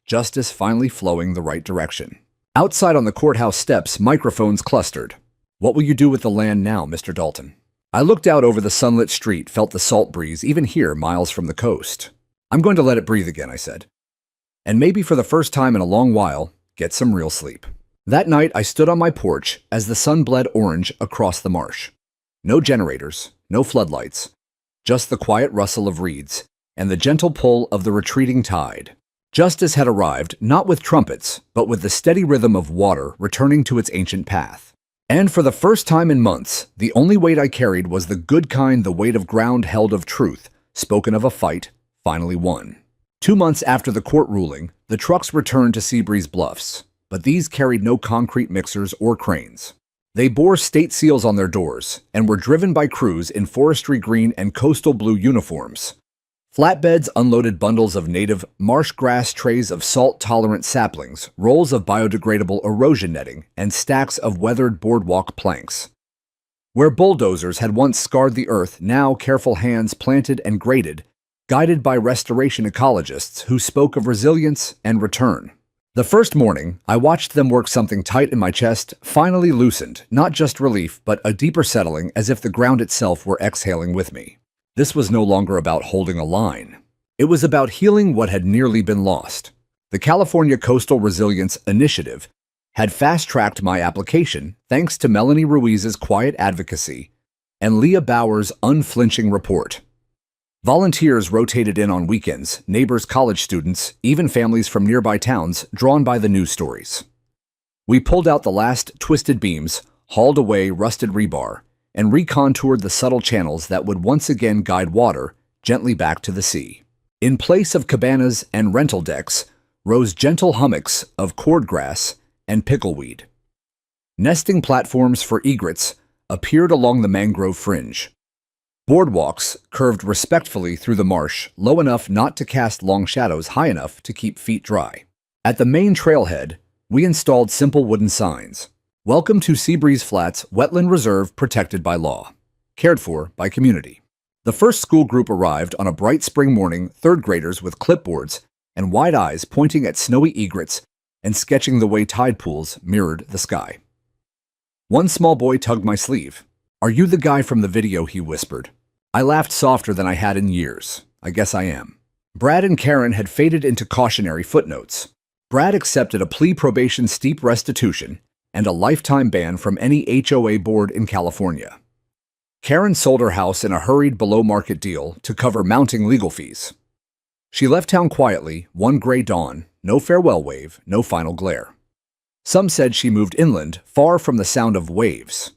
justice finally flowing the right direction. Outside on the courthouse steps, microphones clustered. What will you do with the land now, Mr. Dalton? I looked out over the sunlit street, felt the salt breeze, even here, miles from the coast. I'm going to let it breathe again, I said. And maybe for the first time in a long while, get some real sleep. That night, I stood on my porch as the sun bled orange across the marsh. No generators, no floodlights, just the quiet rustle of reeds and the gentle pull of the retreating tide. Justice had arrived, not with trumpets, but with the steady rhythm of water returning to its ancient path. And for the first time in months, the only weight I carried was the good kind, the weight of ground held of truth, spoken of a fight, finally won. 2 months after the court ruling, the trucks returned to Seabreeze Bluffs, but these carried no concrete mixers or cranes. They bore state seals on their doors and were driven by crews in forestry green and coastal blue uniforms. Flatbeds unloaded bundles of native marsh grass, trays of salt-tolerant saplings, rolls of biodegradable erosion netting, and stacks of weathered boardwalk planks. Where bulldozers had once scarred the earth, now careful hands planted and graded, guided by restoration ecologists who spoke of resilience and return. The first morning, I watched them work. Something tight in my chest finally loosened, not just relief, but a deeper settling, as if the ground itself were exhaling with me. This was no longer about holding a line. It was about healing what had nearly been lost. The California Coastal Resilience Initiative had fast-tracked my application thanks to Melanie Ruiz's quiet advocacy and Leah Bauer's unflinching report. Volunteers rotated in on weekends, neighbors, college students, even families from nearby towns drawn by the news stories. We pulled out the last twisted beams, hauled away rusted rebar, and recontoured the subtle channels that would once again guide water gently back to the sea. In place of cabanas and rental decks rose gentle hummocks of cordgrass and pickleweed. Nesting platforms for egrets appeared along the mangrove fringe. Boardwalks curved respectfully through the marsh, low enough not to cast long shadows, high enough to keep feet dry. At the main trailhead, we installed simple wooden signs. Welcome to Seabreeze Flats, wetland reserve protected by law. Cared for by community. The first school group arrived on a bright spring morning, third graders with clipboards and wide eyes pointing at snowy egrets and sketching the way tide pools mirrored the sky. One small boy tugged my sleeve. "Are you the guy from the video?" he whispered. I laughed softer than I had in years. I guess I am. Brad and Karen had faded into cautionary footnotes. Brad accepted a plea probation, steep restitution, and a lifetime ban from any HOA board in California. Karen sold her house in a hurried below-market deal to cover mounting legal fees. She left town quietly, one gray dawn, no farewell wave, no final glare. Some said she moved inland, far from the sound of waves.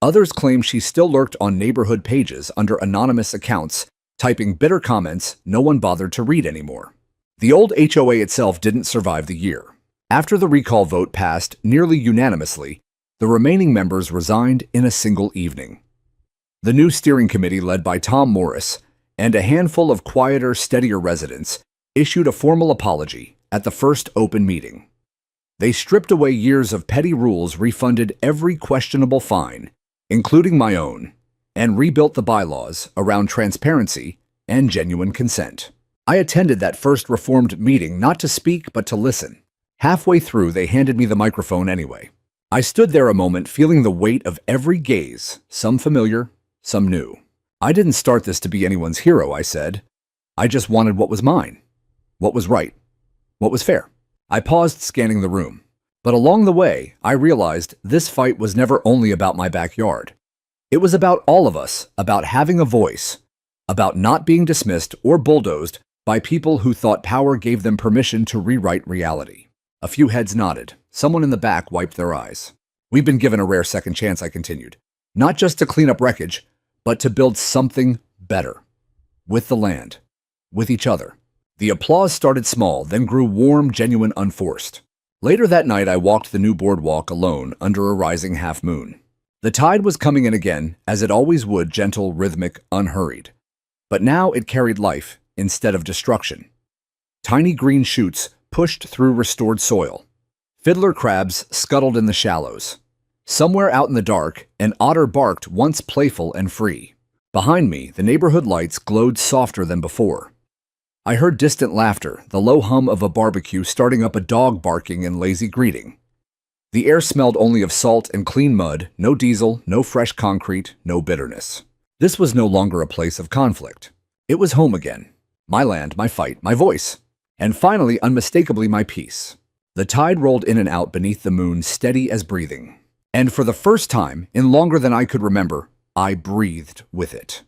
Others claimed she still lurked on neighborhood pages under anonymous accounts, typing bitter comments no one bothered to read anymore. The old HOA itself didn't survive the year. After the recall vote passed nearly unanimously, the remaining members resigned in a single evening. The new steering committee, led by Tom Morris, and a handful of quieter, steadier residents, issued a formal apology at the first open meeting. They stripped away years of petty rules, refunded every questionable fine, including my own, and rebuilt the bylaws around transparency and genuine consent. I attended that first reformed meeting not to speak but to listen. Halfway through, they handed me the microphone anyway. I stood there a moment, feeling the weight of every gaze, some familiar, some new. "I didn't start this to be anyone's hero," I said. "I just wanted what was mine, what was right, what was fair." I paused, scanning the room. But along the way, I realized this fight was never only about my backyard. It was about all of us, about having a voice, about not being dismissed or bulldozed by people who thought power gave them permission to rewrite reality. A few heads nodded. Someone in the back wiped their eyes. "We've been given a rare second chance," I continued. "Not just to clean up wreckage, but to build something better. With the land. With each other." The applause started small, then grew warm, genuine, unforced. Later that night, I walked the new boardwalk alone under a rising half-moon. The tide was coming in again, as it always would, gentle, rhythmic, unhurried. But now it carried life instead of destruction. Tiny green shoots pushed through restored soil. Fiddler crabs scuttled in the shallows. Somewhere out in the dark, an otter barked, once playful and free. Behind me, the neighborhood lights glowed softer than before. I heard distant laughter, the low hum of a barbecue starting up, a dog barking in lazy greeting. The air smelled only of salt and clean mud, no diesel, no fresh concrete, no bitterness. This was no longer a place of conflict. It was home again. My land, my fight, my voice. And finally, unmistakably, my peace. The tide rolled in and out beneath the moon, steady as breathing. And for the first time, in longer than I could remember, I breathed with it.